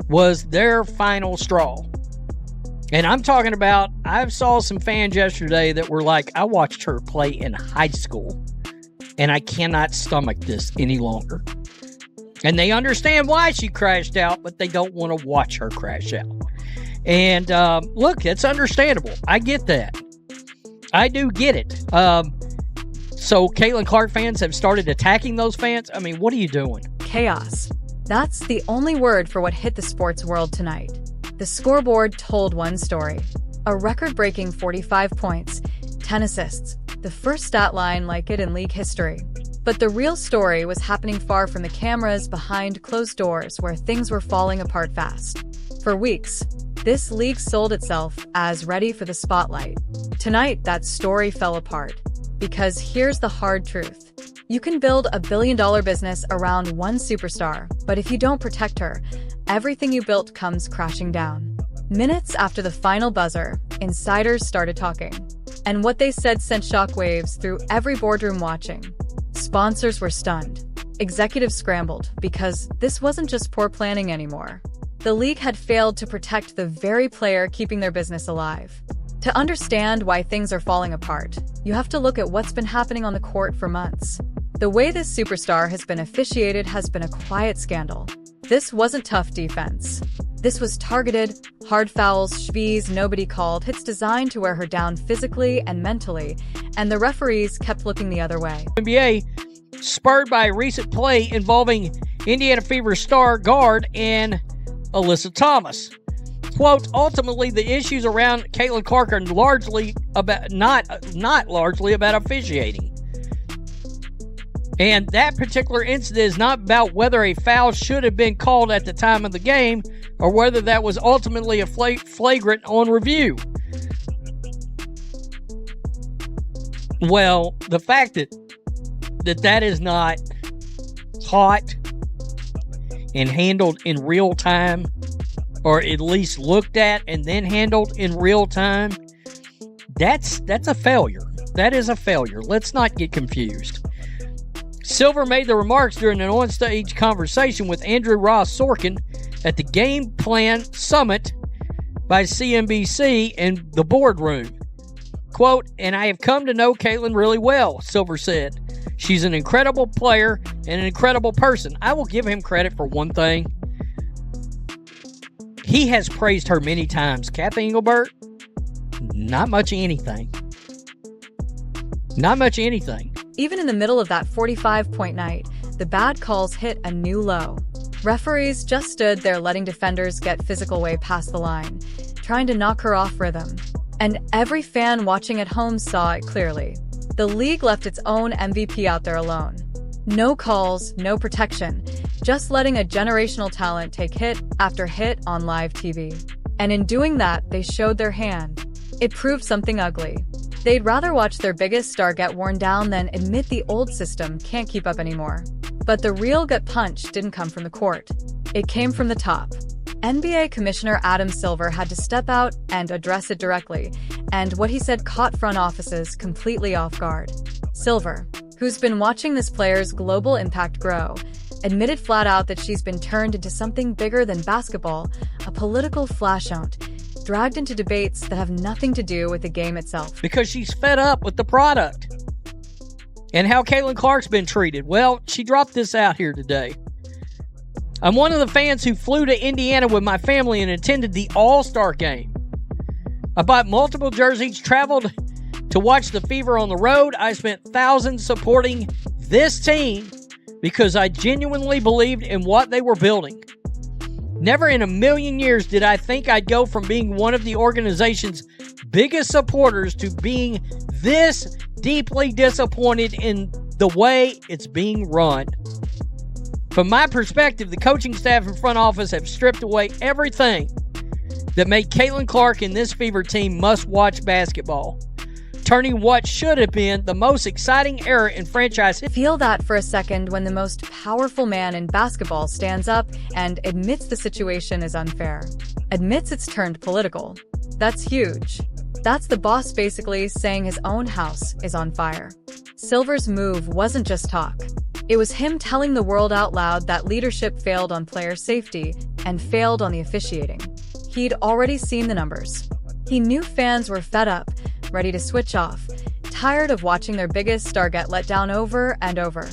was their final straw. And I'm talking about, I saw some fans yesterday that were like, I watched her play in high school, and I cannot stomach this any longer. And they understand why she crashed out, but they don't want to watch her crash out. And look, it's understandable. I get that. I do get it. So Caitlin Clark fans have started attacking those fans. I mean, what are you doing? Chaos. That's the only word for what hit the sports world tonight. The scoreboard told one story. A record-breaking 45 points, 10 assists, the first stat line like it in league history. But the real story was happening far from the cameras, behind closed doors, where things were falling apart fast. For weeks, this league sold itself as ready for the spotlight. Tonight, that story fell apart. Because here's the hard truth. You can build a billion-dollar business around one superstar, but if you don't protect her, everything you built comes crashing down. Minutes after the final buzzer, insiders started talking. And what they said sent shockwaves through every boardroom watching. Sponsors were stunned. Executives scrambled, because this wasn't just poor planning anymore. The league had failed to protect the very player keeping their business alive. To understand why things are falling apart, you have to look at what's been happening on the court for months. The way this superstar has been officiated has been a quiet scandal. This wasn't tough defense. This was targeted, hard fouls, shvees nobody called, hits designed to wear her down physically and mentally, and the referees kept looking the other way. NBA, spurred by a recent play involving Indiana Fever star guard and Alyssa Thomas. Quote, ultimately, the issues around Caitlin Clark are largely about, not largely about officiating. And that particular incident is not about whether a foul should have been called at the time of the game or whether that was ultimately a flagrant on review. Well, the fact that is not caught and handled in real time, or at least looked at and then handled in real time, that's a failure. That is a failure. Let's not get confused. Silver made the remarks during an on-stage conversation with Andrew Ross Sorkin at the Game Plan Summit by CNBC in the boardroom. Quote, and I have come to know Caitlin really well, Silver said. She's an incredible player and an incredible person. I will give him credit for one thing. He has praised her many times. Kathy Engelbert, not much of anything. Not much of anything. Even in the middle of that 45-point night, the bad calls hit a new low. Referees just stood there letting defenders get physical way past the line, trying to knock her off rhythm. And every fan watching at home saw it clearly. The league left its own MVP out there alone. No calls, no protection, just letting a generational talent take hit after hit on live TV. And in doing that, they showed their hand. It proved something ugly. They'd rather watch their biggest star get worn down than admit the old system can't keep up anymore. But the real gut punch didn't come from the court. It came from the top. NBA Commissioner Adam Silver had to step out and address it directly, and what he said caught front offices completely off guard. Silver, who's been watching this player's global impact grow, admitted flat out that she's been turned into something bigger than basketball, a political flashpoint, dragged into debates that have nothing to do with the game itself. Because she's fed up with the product and how Caitlin Clark's been treated. Well, she dropped this out here today. I'm one of the fans who flew to Indiana with my family and attended the All-Star game. I bought multiple jerseys, traveled to watch the Fever on the road. I spent thousands supporting this team because I genuinely believed in what they were building. Never in a million years did I think I'd go from being one of the organization's biggest supporters to being this deeply disappointed in the way it's being run. From my perspective, the coaching staff and front office have stripped away everything that made Caitlin Clark and this Fever team must-watch basketball, turning what should have been the most exciting era in franchise history. Feel that for a second when the most powerful man in basketball stands up and admits the situation is unfair. Admits it's turned political. That's huge. That's the boss basically saying his own house is on fire. Silver's move wasn't just talk. It was him telling the world out loud that leadership failed on player safety and failed on the officiating. He'd already seen the numbers. He knew fans were fed up, ready to switch off, tired of watching their biggest star get let down over and over.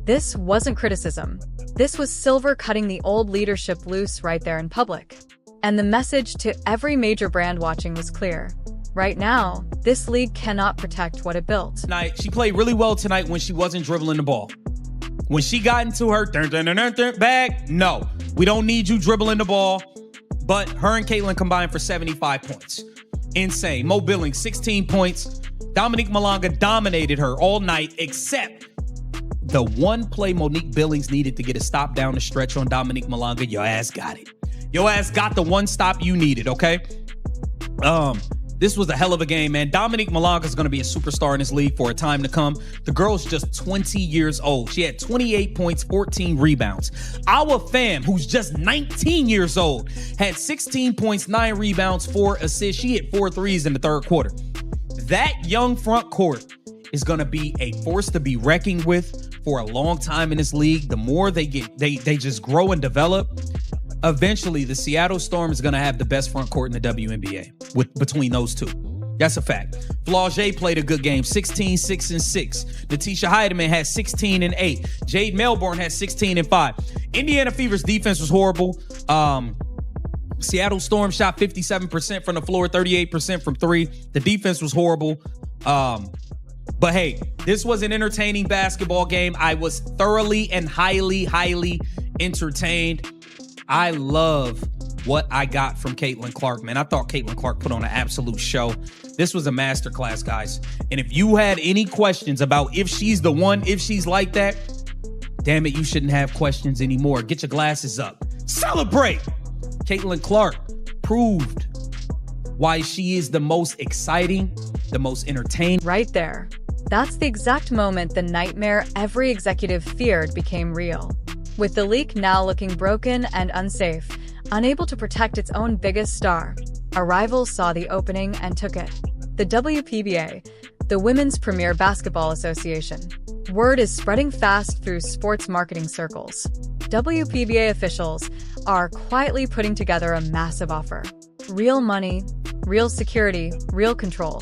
This wasn't criticism. This was Silver cutting the old leadership loose right there in public. And the message to every major brand watching was clear. Right now, this league cannot protect what it built. Tonight, she played really well tonight when she wasn't dribbling the ball. When she got into her bag, no, we don't need you dribbling the ball. But her and Caitlin combined for 75 points. Insane. Mo Billings, 16 points. Dominique Malonga dominated her all night, except the one play Monique Billings needed to get a stop down the stretch on Dominique Malonga. Your ass got it. Your ass got the one stop you needed, okay? This was a hell of a game, man. Dominique Malonga is going to be a superstar in this league for a time to come. The girl's just 20 years old. She had 28 points, 14 rebounds. Our fam, who's just 19 years old, had 16 points, 9 rebounds, 4 assists. She hit 4 threes in the third quarter. That young front court is going to be a force to be reckoned with for a long time in this league. The more they just grow and develop. Eventually, the Seattle Storm is going to have the best front court in the WNBA between those two. That's a fact. Flaugier played a good game, 16, 6, and 6. Natisha Heidemann had 16 and 8. Jade Melbourne had 16 and 5. Indiana Fever's defense was horrible. Seattle Storm shot 57% from the floor, 38% from 3. The defense was horrible. But hey, this was an entertaining basketball game. I was thoroughly and highly entertained. I love what I got from Caitlin Clark, man. I thought Caitlin Clark put on an absolute show. This was a masterclass, guys. And if you had any questions about if she's the one, if she's like that, damn it, you shouldn't have questions anymore. Get your glasses up. Celebrate! Caitlin Clark proved why she is the most exciting, the most entertaining. Right there. That's the exact moment the nightmare every executive feared became real. With the league now looking broken and unsafe, unable to protect its own biggest star, a rival saw the opening and took it. The WPBA, the Women's Premier Basketball Association. Word is spreading fast through sports marketing circles. WPBA officials are quietly putting together a massive offer. Real money, real security, real control,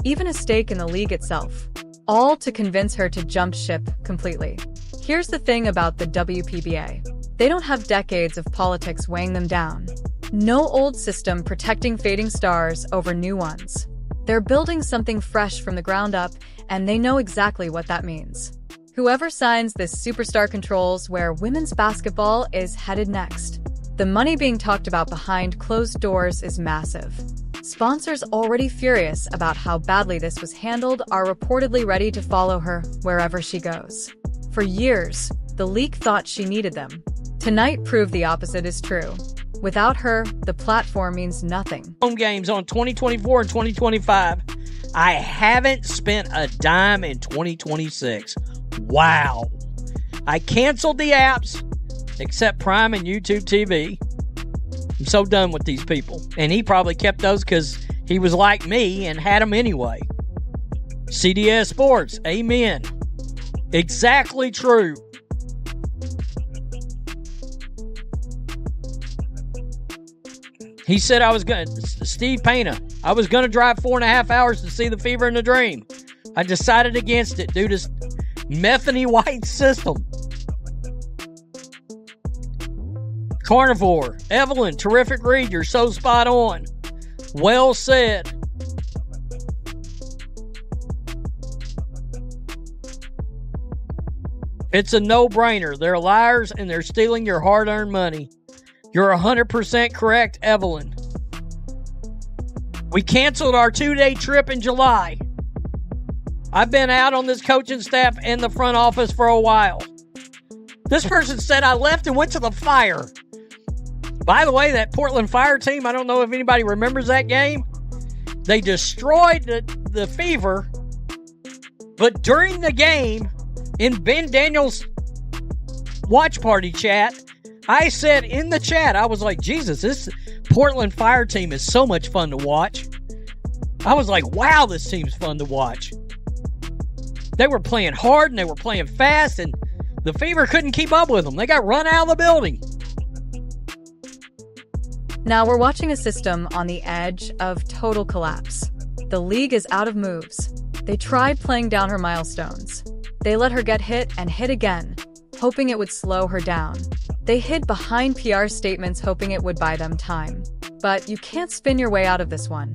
even a stake in the league itself. All to convince her to jump ship completely. Here's the thing about the WPBA. They don't have decades of politics weighing them down. No old system protecting fading stars over new ones. They're building something fresh from the ground up, and they know exactly what that means. Whoever signs this superstar controls where women's basketball is headed next. The money being talked about behind closed doors is massive. Sponsors already furious about how badly this was handled are reportedly ready to follow her wherever she goes. For years, the league thought she needed them. Tonight proved the opposite is true. Without her, the platform means nothing. Home games on 2024 and 2025. I haven't spent a dime in 2026. Wow. I canceled the apps, except Prime and YouTube TV. I'm so done with these people. And he probably kept those because he was like me and had them anyway. CDS Sports, amen. Exactly true. He said Steve Payna, I was going to drive 4.5 hours to see the Fever and the Dream. I decided against it due to Methany White's system. Carnivore, Evelyn, terrific read. You're so spot on. Well said. It's a no-brainer. They're liars and they're stealing your hard-earned money. You're 100% correct, Evelyn. We canceled our 2-day trip in July. I've been out on this coaching staff and the front office for a while. This person said I left and went to the Fire. By the way, that Portland Fire team, I don't know if anybody remembers that game. They destroyed the Fever. But during the game, in Ben Daniels' watch party chat, I said in the chat, I was like, Jesus, this Portland Fire team is so much fun to watch. I was like, wow, this team's fun to watch. They were playing hard and they were playing fast and The Fever couldn't keep up with them. They got run out of the building. Now we're watching a system on the edge of total collapse. The league is out of moves. They tried playing down her milestones. They let her get hit and hit again, hoping it would slow her down. They hid behind PR statements hoping it would buy them time. But you can't spin your way out of this one.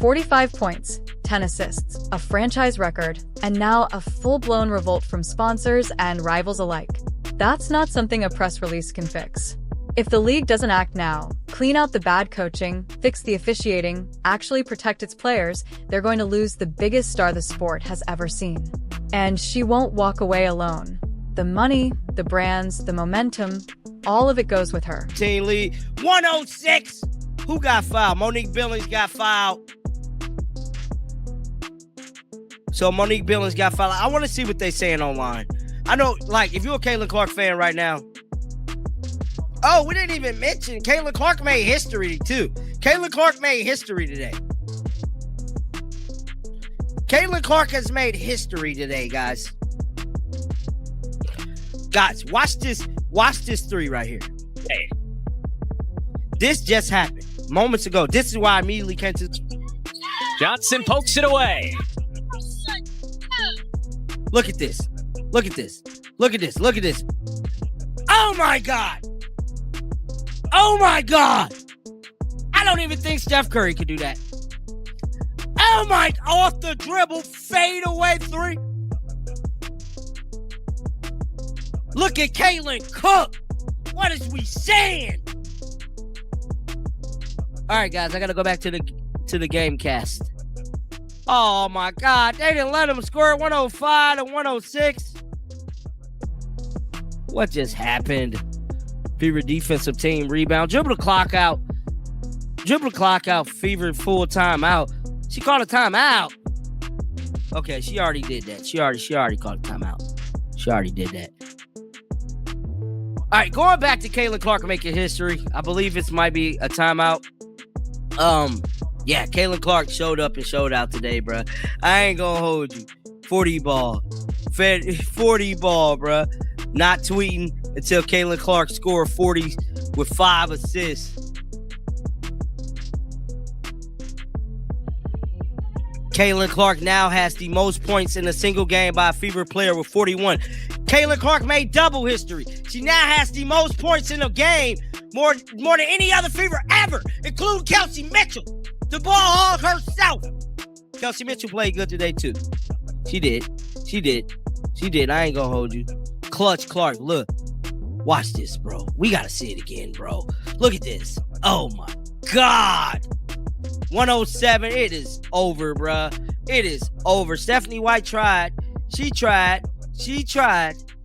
45 points, 10 assists, a franchise record, and now a full-blown revolt from sponsors and rivals alike. That's not something a press release can fix. If the league doesn't act now, clean out the bad coaching, fix the officiating, actually protect its players, they're going to lose the biggest star the sport has ever seen. And she won't walk away alone. The money, the brands, the momentum, all of it goes with her. Team lead, 106. Who got fouled? Monique Billings got fouled. So Monique Billings got fouled. I want to see what they're saying online. I know, like, if you're a Caitlin Clark fan right now. Oh, we didn't even mention Caitlin Clark made history, too. Caitlin Clark made history today. Caitlin Clark has made history today, guys. Guys, watch this. Watch this three right here. Hey. This just happened moments ago. This is why I immediately came to... Johnson pokes it away. Look at this. Look at this. Look at this. Look at this. Oh, my God. Oh, my God. I don't even think Steph Curry could do that. Oh, my. Off the dribble, fade away three. Look at Caitlin Cook. What is we saying? All right, guys, I got to go back to the game cast. Oh, my God. They didn't let him score 105 to 106. What just happened? Fever defensive team rebound. Dribble the clock out. Dribble the clock out. Fever full timeout. She called a timeout. Okay, she already did that. She already called a timeout. She already did that. All right, going back to Caitlin Clark making history. I believe this might be a timeout. Yeah, Caitlin Clark showed up and showed out today, bro. I ain't gonna hold you. 40 ball. 40 ball, bro. Not tweeting until Caitlin Clark scored 40 with 5 assists. Caitlin Clark now has the most points in a single game by a Fever player with 41. Caitlin Clark made double history. She now has the most points in a game, more than any other Fever ever, including Kelsey Mitchell. The ball all herself. Kelsey Mitchell played good today, too. She did. I ain't gonna hold you. Clutch Clark, look. Watch this, bro. We gotta see it again, bro. Look at this. Oh, my God. 107. It is over, bro. It is over. Stephanie White tried. She tried.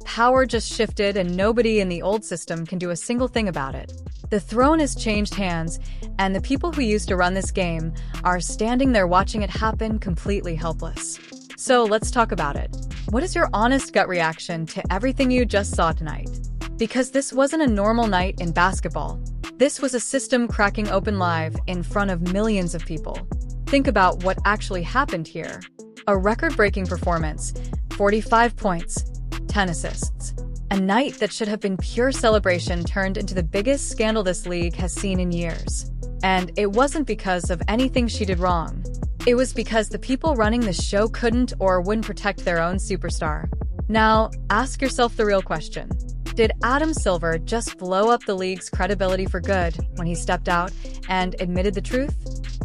Power just shifted, and nobody in the old system can do a single thing about it. The throne has changed hands, and the people who used to run this game are standing there watching it happen, completely helpless. So let's talk about it. What is your honest gut reaction to everything you just saw tonight? Because this wasn't a normal night in basketball. This was a system cracking open live in front of millions of people. Think about what actually happened here. A record-breaking performance, 45 points, 10 assists. A night that should have been pure celebration turned into the biggest scandal this league has seen in years. And it wasn't because of anything she did wrong. It was because the people running the show couldn't or wouldn't protect their own superstar. Now, ask yourself the real question. Did Adam Silver just blow up the league's credibility for good when he stepped out and admitted the truth?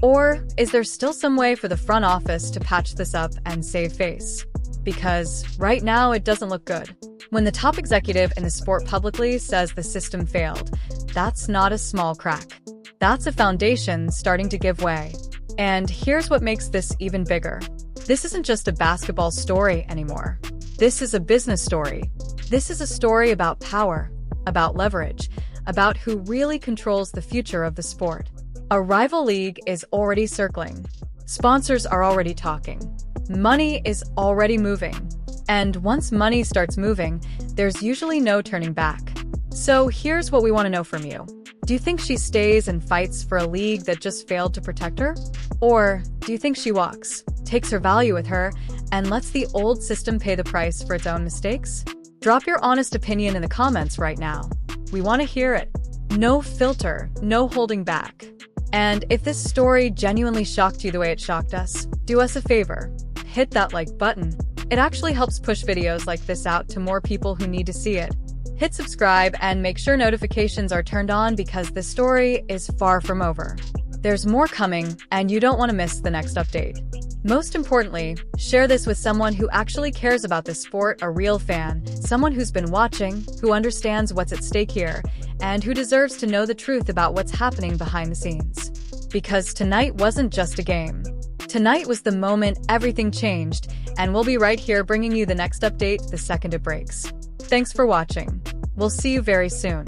Or is there still some way for the front office to patch this up and save face? Because right now it doesn't look good. When the top executive in the sport publicly says the system failed, that's not a small crack. That's a foundation starting to give way. And here's what makes this even bigger. This isn't just a basketball story anymore. This is a business story. This is a story about power, about leverage, about who really controls the future of the sport. A rival league is already circling. Sponsors are already talking. Money is already moving. And once money starts moving, there's usually no turning back. So here's what we want to know from you. Do you think she stays and fights for a league that just failed to protect her? Or do you think she walks, takes her value with her, and lets the old system pay the price for its own mistakes? Drop your honest opinion in the comments right now. We want to hear it. No filter, no holding back. And if this story genuinely shocked you the way it shocked us, do us a favor. Hit that like button. It actually helps push videos like this out to more people who need to see it. Hit subscribe and make sure notifications are turned on because this story is far from over. There's more coming, and you don't want to miss the next update. Most importantly, share this with someone who actually cares about this sport, a real fan, someone who's been watching, who understands what's at stake here, and who deserves to know the truth about what's happening behind the scenes. Because tonight wasn't just a game. Tonight was the moment everything changed, and we'll be right here bringing you the next update the second it breaks. Thanks for watching. We'll see you very soon.